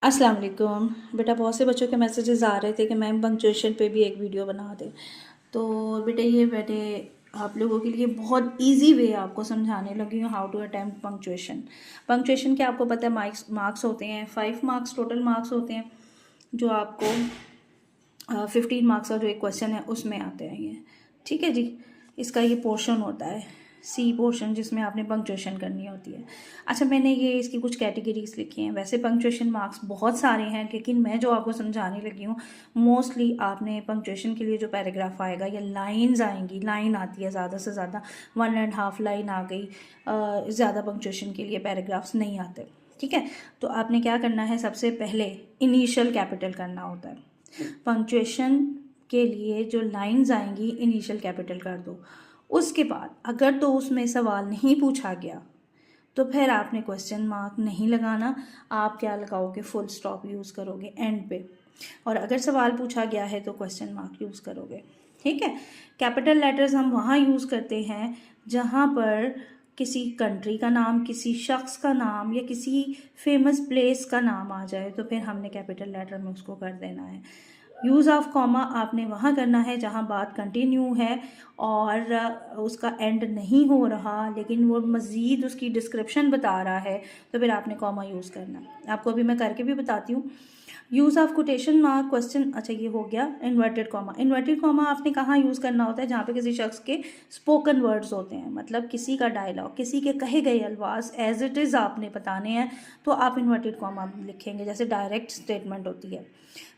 अस्सलाम वालेकुम। बेटा बहुत से बच्चों के मैसेजेस आ रहे थे कि मैम पंक्चुएशन पे भी एक वीडियो बना दें। तो बेटा ये मैंने आप लोगों के लिए बहुत इजी वे आपको समझाने लगी हूँ how to attempt punctuation. Punctuation के आपको पता है मार्क्स होते हैं 5 मार्क्स टोटल मार्क्स होते हैं जो आपको 15 मार्क्स का जो एक क्वेश्चन है उसमें आते हैं ये। ठीक है जी। इसका ये पोर्शन होता है सी पोर्शन जिसमें आपने पंक्चुएशन करनी होती है। अच्छा मैंने ये इसकी कुछ कैटेगरीज लिखी हैं। वैसे पंक्चुएशन मार्क्स बहुत सारे हैं लेकिन मैं जो आपको समझाने लगी हूँ मोस्टली आपने पंक्चुएशन के लिए जो पैराग्राफ आएगा या लाइंस आएंगी, लाइन आती है ज़्यादा से ज़्यादा 1.5 लाइन आ गई, ज़्यादा पंक्चुएशन के लिए पैराग्राफ्स नहीं आते। ठीक है, तो आपने क्या करना है, सबसे पहले इनिशियल कैपिटल करना होता है। पंक्चुएशन के लिए जो लाइंस आएंगी इनिशियल कैपिटल कर दो। उसके बाद अगर तो उसमें सवाल नहीं पूछा गया तो फिर आपने क्वेश्चन मार्क नहीं लगाना, आप क्या लगाओगे, फुल स्टॉप यूज़ करोगे एंड पे। और अगर सवाल पूछा गया है तो क्वेश्चन मार्क यूज़ करोगे। ठीक है, कैपिटल लेटर्स हम वहाँ यूज़ करते हैं जहाँ पर किसी कंट्री का नाम, किसी शख्स का नाम या किसी फेमस प्लेस का नाम आ जाए तो फिर हमने कैपिटल लेटर में उसको कर देना है। यूज़ ऑफ कॉमा आपने वहाँ करना है जहाँ बात कंटिन्यू है और उसका एंड नहीं हो रहा लेकिन वो मज़ीद उसकी डिस्क्रिप्शन बता रहा है तो फिर आपने कॉमा यूज़ करना है। आपको अभी मैं करके भी बताती हूँ। Use of quotation mark question, अच्छा ये हो गया। इन्वर्टेड कॉमा, इन्वर्टेड कॉमा आपने कहाँ यूज़ करना होता है, जहाँ पे किसी शख्स के स्पोकन वर्ड्स होते हैं, मतलब किसी का डायलॉग, किसी के कहे गए अल्फाज एज इट इज़ आपने बताने हैं तो आप इन्वर्टेड कॉमा लिखेंगे, जैसे डायरेक्ट स्टेटमेंट होती है।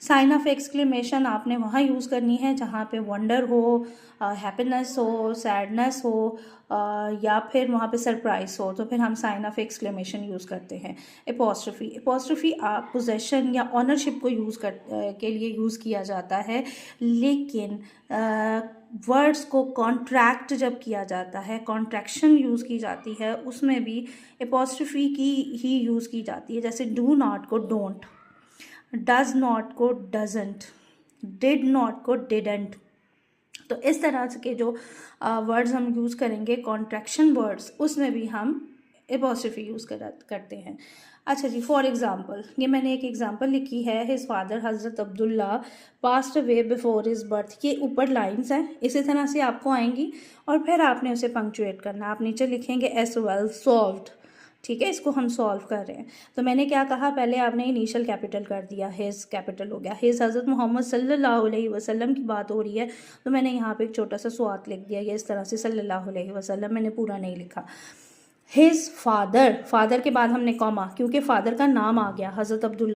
साइन ऑफ एक्सक्लेमेशन आपने वहाँ यूज़ करनी है जहाँ पे वंडर हो, हैप्पीनेस हो, सैडनेस हो, या फिर वहाँ पे सरप्राइज हो तो फिर हम साइन ऑफ एक्सक्लेमेशन यूज़ करते हैं। एपोस्ट्रोफी, एपोस्ट्रोफी आप पोजेशन या ऑनरशिप को के लिए यूज़ किया जाता है, लेकिन वर्ड्स को कॉन्ट्रैक्ट जब किया जाता है, कॉन्ट्रैक्शन यूज़ की जाती है, उसमें भी एपोस्ट्रोफी की ही यूज़ की जाती है। जैसे डू नॉट को डोंट, डज नॉट को डजंट, डिड नॉट को डिडंट। तो इस तरह के जो वर्ड्स हम यूज़ करेंगे कॉन्ट्रैक्शन वर्ड्स, उसमें भी हम एपोस्ट्रोफी यूज़ करते हैं। अच्छा जी, फॉर एग्ज़ाम्पल ये मैंने एक एग्ज़ाम्पल लिखी है, हिज फादर हज़रत Abdullah passed away before his birth. ये ऊपर लाइंस हैं, इसी तरह से आपको आएंगी और फिर आपने उसे पंक्चुएट करना। आप नीचे लिखेंगे एस वेल सॉल्व्ड। ठीक है, इसको हम सॉल्व कर रहे हैं। तो मैंने क्या कहा, पहले आपने इनिशियल कैपिटल कर दिया, हिज कैपिटल हो गया, हिज हज़रत मोहम्मद सल्लल्लाहु अलैहि वसल्लम की बात हो रही है तो मैंने यहाँ पे एक छोटा सा स्वात लिख दिया, ये इस तरह से सल्लल्लाहु अलैहि वसल्लम, मैंने पूरा नहीं लिखा। हिज फादर, फादर के बाद हमने कॉमा, क्योंकि फादर का नाम आ गया हज़रत अब्दुल्ला।